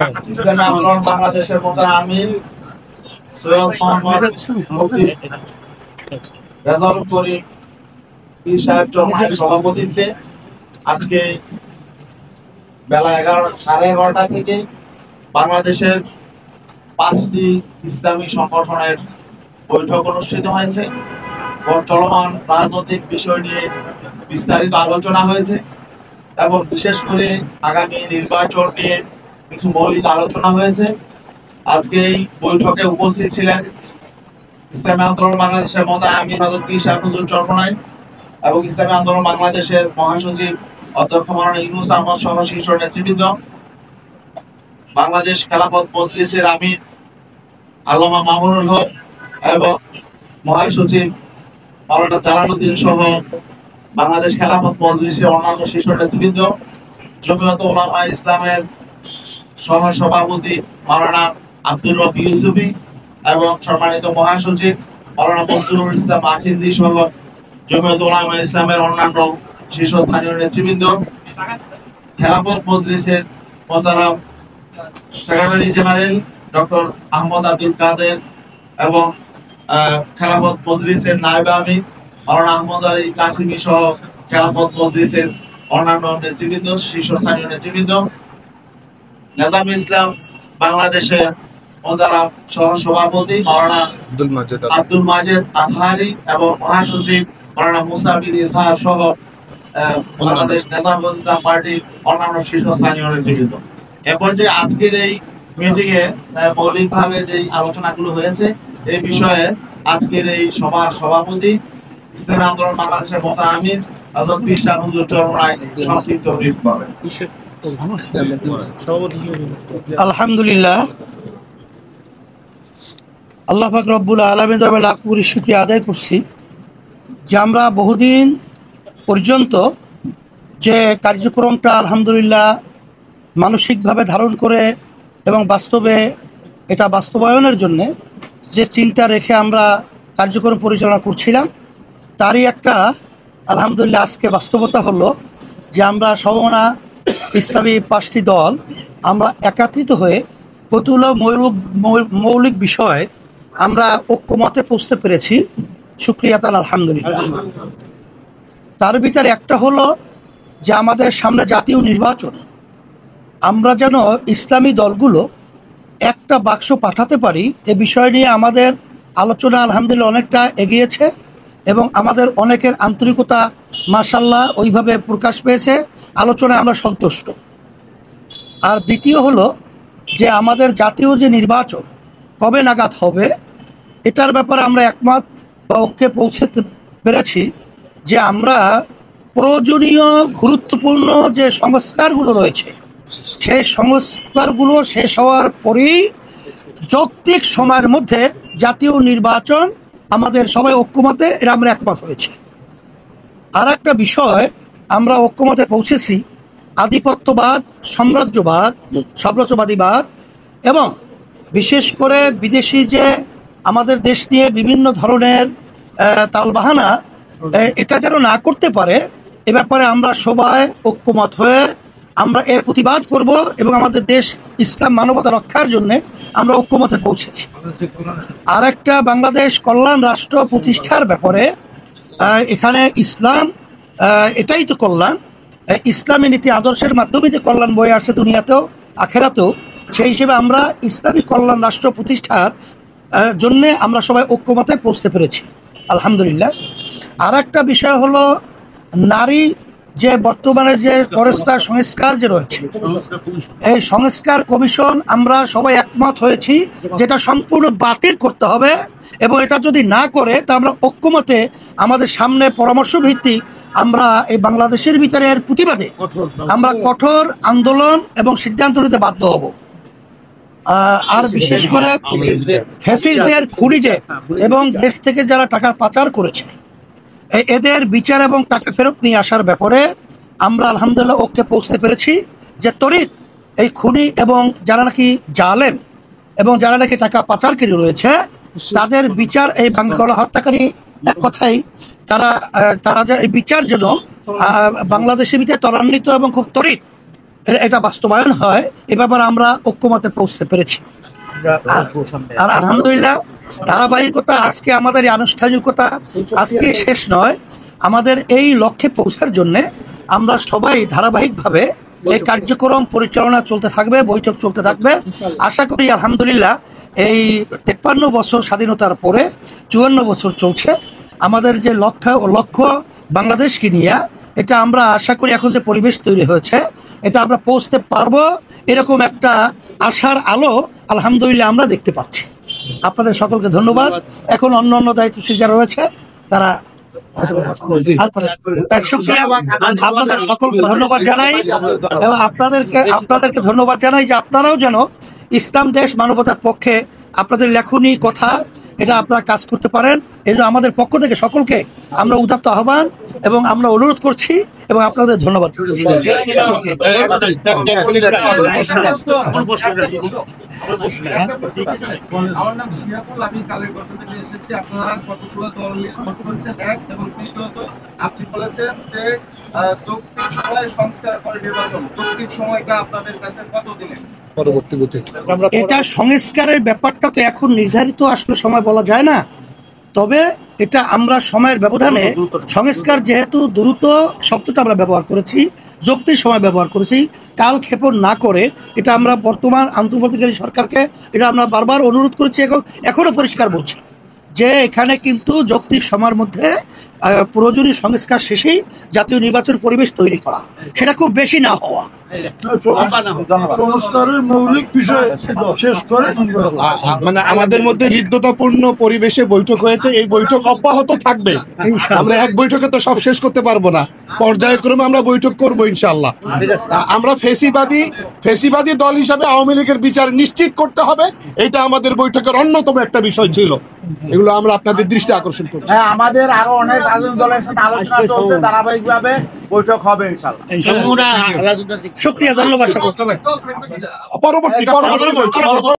ইসলামী আন্দোলন বাংলাদেশের প্রধান আমির সৈয়দ মোহাম্মদ মুফতি রেজাউল করিম পীর সাহেব চরমায়ের সভাপতিত্বে আজকে বেলা 11:30 থেকে বাংলাদেশের 5টি ইসলামী সংগঠনের বৈঠক অনুষ্ঠিত হয়েছে। চলমান রাজনৈতিক বিষয় নিয়ে বিস্তারিত আলোচনা হয়েছে এবং বিশেষ করে আগামী নির্বাচন নিয়ে কিছু মৌলিক আলোচনা হয়েছে। আজকে এই বৈঠকে উপস্থিত ছিলেন ইসলামী আন্দোলন বাংলাদেশের মোতায়েন আমির হযরত পীর সাহেব হুজুর চরমনাই এবং ইসলামী আন্দোলন বাংলাদেশের মহাসচিব অধ্যক্ষ মাওলানা ইউনুস আহমদ সহ শীর্ষ নেতৃবৃন্দ, বাংলাদেশ খেলাফত মজলিসের আমির আল্লামা মামুনুল হক এবং মহাসচিব মাওলানা জালালউদ্দিন সহ বাংলাদেশ খেলাফত মজলিসের অন্যান্য শীর্ষ নেতৃবৃন্দ, জমিয়ত উলামা ইসলামের সহ সভাপতি মাওলানা আব্দুর রব ইউসুফি এবং সম্মানিত মহাসচিব মাওলানা মনজুরুল ইসলাম আখিন্দি সহ জমিয়ত উলামা ইসলামের অন্যান্য শীর্ষস্থানীয় নেতৃবৃন্দ, খেলাফত মজলিসের মোহতারাম secretary general doctor Ahmad Abdul Kader এবং খেলাফত মজলিসের নায়েব আমির মাওলানা আহমদ আলী কাসিমি সহ খেলাফত মজলিসের অন্যান্য নেতৃবৃন্দ, শীর্ষস্থানীয় নেতৃবৃন্দ, নেজামে ইসলাম বাংলাদেশের মোহতারাম সহ সভাপতি মাওলানা আব্দুল মাজেদ আজহারি এবং মহাসচিব মাওলানা মুসা বিন ইজহার সহ বাংলাদেশ নেজামে ইসলাম পার্টির অন্যান্য শীর্ষস্থানীয় নেতৃবৃন্দ। এ পর্যায়ে আজকের এই মিটিং এ মৌলিকভাবে যে আলোচনাগুলো হয়েছে এই বিষয়ে আজকের এই সভার সভাপতি ইসলামী আন্দোলন বাংলাদেশের মোতায়েন আমির হযরত পীর সাহেব হুজুর চরমনাই সংক্ষিপ্ত ব্রিফ করবেন। আলহামদুলিল্লাহ, আল্লাহ পাক রব্বুল আলামিন দরবারে লাখ কোটি শুকরিয়া আদায় করছি যে আমরা বহুদিন পর্যন্ত যে কার্যক্রমটা আলহামদুলিল্লাহ মানসিকভাবে ধারণ করে এবং বাস্তবে এটা বাস্তবায়নের জন্যে যে চিন্তা রেখে আমরা কার্যক্রম পরিচালনা করছিলাম তারই একটা আলহামদুলিল্লাহ আজকে বাস্তবতা হলো যে আমরা সমমনা ইসলামী 5টি দল আমরা একত্রিত হয়ে কতগুলো মৌলিক বিষয় আমরা ঐক্যমতে পৌঁছতে পেরেছি। শুকরিয়া তাআলা আলহামদুলিল্লাহ। তার ভিতরে একটা হলো যে আমাদের সামনে জাতীয় নির্বাচন, আমরা যেন ইসলামী দলগুলো একটা বাক্স পাঠাতে পারি এ বিষয় নিয়ে আমাদের আলোচনা আলহামদুলিল্লাহ অনেকটা এগিয়েছে এবং আমাদের অনেকের আন্তরিকতা মাশাআল্লাহ ওইভাবে প্রকাশ পেয়েছে, আলোচনায় আমরা সন্তুষ্ট। আর দ্বিতীয় হলো যে আমাদের জাতীয় যে নির্বাচন কবে নাগাদ হবে এটার ব্যাপারে আমরা একমত বা ঐক্যে পৌঁছতে পেরেছি যে আমরা প্রয়োজনীয় গুরুত্বপূর্ণ যে সংস্কারগুলো রয়েছে সেই সংস্কারগুলো শেষ হওয়ার পরেই যৌক্তিক সময়ের মধ্যে জাতীয় নির্বাচন আমাদের সবাই ঐক্যমতে এটা আমরা একমত হয়েছি। আর একটা বিষয় আমরা ঐক্যমতে পৌঁছেছি, আধিপত্যবাদ, সাম্রাজ্যবাদ, সাম্রাজ্যবাদীবাদ এবং বিশেষ করে বিদেশি যে আমাদের দেশ নিয়ে বিভিন্ন ধরনের তালবাহানা এটা যেন না করতে পারে এ ব্যাপারে আমরা সবাই ঐক্যমত হয়ে আমরা এর প্রতিবাদ করব এবং আমাদের দেশ ইসলাম মানবতা রক্ষার জন্য আমরা ঐক্যমতে পৌঁছেছি। আর একটা বাংলাদেশ কল্যাণ রাষ্ট্র প্রতিষ্ঠার ব্যাপারে এখানে ইসলাম এটাই তো কল্যাণ, ইসলামী নীতি আদর্শের মাধ্যমে যে কল্যাণ বয়ে আসছে দুনিয়াতেও আখেরাতেও, সেই হিসেবে আমরা ইসলামী কল্যাণ রাষ্ট্র প্রতিষ্ঠার জন্যে আমরা সবাই ঐক্যমতে পৌঁছতে পেরেছি আলহামদুলিল্লাহ। আর একটা বিষয় হলো নারী যে বর্তমানে যে ফরেস্টার সংস্কার যে রয়েছে এই সংস্কার কমিশন আমরা সবাই একমত হয়েছি যেটা সম্পূর্ণ বাতিল করতে হবে এবং এটা যদি না করে তা আমরা ঐক্যমতে আমাদের সামনে পরামর্শ ভিত্তিক আমরা এই বাংলাদেশের ভিতরে এর প্রতিবাদে আমরা কঠোর আন্দোলন এবং সিদ্ধান্ত নিতে বাধ্য হব। আর বিশেষ করে ফ্যাসিস্টদের খুনিজে এবং দেশ থেকে যারা টাকা পাচার করেছে এদের বিচার এবং টাকা ফেরত নিয়ে আসার ব্যাপারে আমরা আলহামদুলিল্লাহ ঐক্যে পৌঁছতে পেরেছি যে তরিত এই খুনি এবং যারা নাকি জালেম এবং যারা নাকি টাকা পাচারকারী রয়েছে তাদের বিচার, এই বাংলা হত্যাকারী এক কথাই তারা এই বিচার যেন বাংলাদেশের ভিতরে ত্বরান্বিত এবং খুব তরিত এটা বাস্তবায়ন হয়, এ ব্যাপারে আমরা ঐক্যমতে পৌঁছতে পেরেছি। আর আলহামদুলিল্লাহ ধারাবাহিকতা, আজকে আমাদের এই আনুষ্ঠানিকতা আজকে শেষ নয়, আমাদের এই লক্ষ্যে পৌঁছার জন্য আমরা সবাই ধারাবাহিকভাবে এই কার্যক্রম পরিচালনা চলতে থাকবে, বৈঠক চলতে থাকবে। আশা করি আলহামদুলিল্লাহ এই 53 বছর স্বাধীনতার পরে 54 বছর চলছে আমাদের যে লক্ষ্য বাংলাদেশকে নিয়ে, এটা আমরা আশা করি এখন যে পরিবেশ তৈরি হয়েছে এটা আমরা পৌঁছতে পারবো, এরকম একটা আশার আলো আলহামদুলিল্লাহ আমরা দেখতে পাচ্ছি। আপনাদের সকলকে ধন্যবাদ। এখন অন্য দায়িত্বশীল যারা রয়েছে তারা শুকরিয়া, আপনাদের সকলকে ধন্যবাদ জানাই এবং আপনাদেরকে ধন্যবাদ জানাই যে আপনারাও যেন ইসলাম দেশ মানবতার পক্ষে আপনাদের লেখনী কথা এটা আপনারা কাজ করতে পারেন। এই জন্য আমাদের পক্ষ থেকে সকলকে আমরা উদাত্ত আহ্বান এবং আমরা অনুরোধ করছি এবং আপনাদের ধন্যবাদ। আমার নাম শিহাবুল, আমি কালীগঞ্জ থেকে এসেছি। আপনারা কতগুলো দল নিয়ে ভোট করছেন, এক, এবং দ্বিতীয়ত আপনি বলেছেন যে যৌক্তিক সময় সংস্কার করে নির্বাচন, যৌক্তিক সময়টা আপনাদের কাছে কত দিনের পরবর্তী? এটা সংস্কারের ব্যাপারটা তো এখন নির্ধারিত আসলে সময় বলা যায় না, তবে এটা আমরা সময়ের ব্যবধানে সংস্কার, যেহেতু দ্রুত শব্দটা আমরা ব্যবহার করেছি, যৌক্তিক সময় ব্যবহার করেছি, কাল ক্ষেপণ না করে এটা আমরা বর্তমান আন্তর্বর্তীকালীন সরকারকে এটা আমরা বারবার অনুরোধ করেছি, এখনো পরিষ্কার বলছি যে এখানে কিন্তু যৌক্তিক সময়ের মধ্যে প্রয়োজনীয় সংস্কার শেষেই জাতীয় নির্বাচন পরিবেশ তৈরি করা, সেটা খুব বেশি না হওয়া। সংস্কারের মৌলিক বিষয় শেষ করে মানে আমাদের মধ্যে হৃদ্যতাপূর্ণ পরিবেশে বৈঠক হয়েছে, এই বৈঠক অব্যাহত থাকবে। আমরা এক বৈঠকে তো সব শেষ করতে পারবো না, পর্যায়ক্রমে আমরা বৈঠক করবো ইনশাআল্লাহ। আমরা ফেসিবাদী দল হিসাবে আওয়ামী লীগের বিচার নিশ্চিত করতে হবে, এটা আমাদের বৈঠকের অন্যতম একটা বিষয় ছিল। এগুলো আমরা আপনাদের দৃষ্টি আকর্ষণ করছি। হ্যাঁ, আমাদের আরো অনেক রাজনৈতিক দলের সাথে আলোচনা চলছে, ধারাবাহিকভাবে বৈঠক হবে ইনশাআল্লাহ। শুকরিয়া, ধন্যবাদ। পরবর্তী